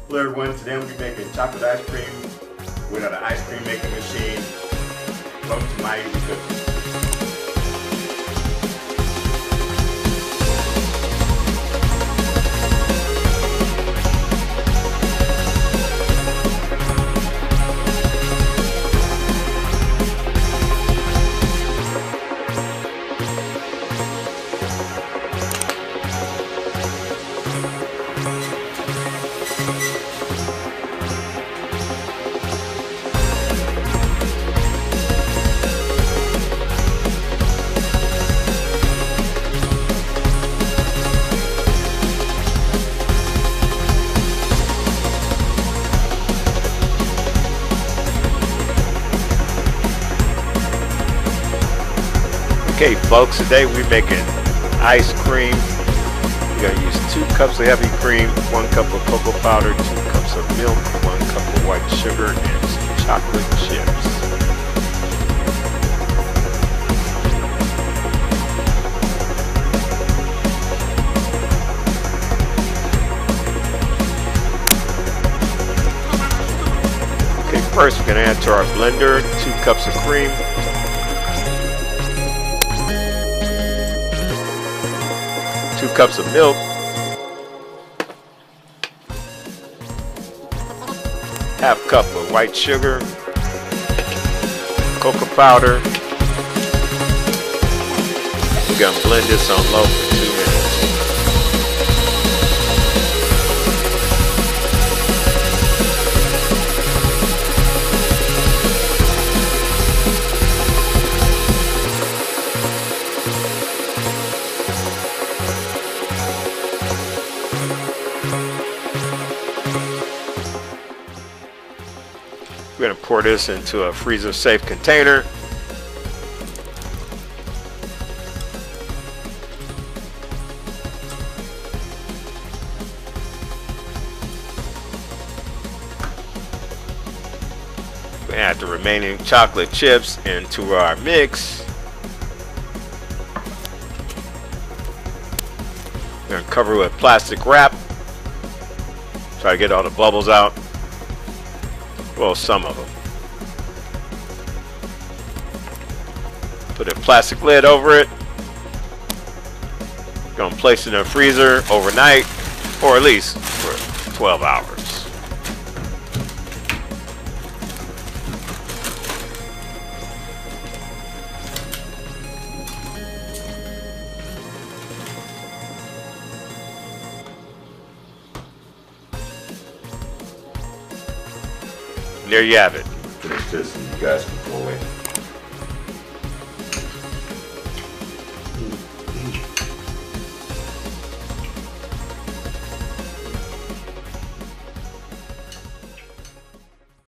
Hello everyone, today I'm going to be making chocolate ice cream without an ice cream making machine. Welcome to my easy cooking. Okay folks, today we're making ice cream. We're going to use 2 cups of heavy cream, 1 cup of cocoa powder, 2 cups of milk, 1 cup of white sugar, and some chocolate chips. Okay, first we're going to add to our blender 2 cups of cream, 2 cups of milk, half cup of white sugar, cocoa powder. We're going to blend this on low for 2 minutes. We're going to pour this into a freezer safe container. We add the remaining chocolate chips into our mix. We're going to cover it with plastic wrap. Try to get all the bubbles out. Well, some of them. Put a plastic lid over it. Gonna place it in the freezer overnight, or at least for 12 hours. And there you have it. Finish this and you guys can go away.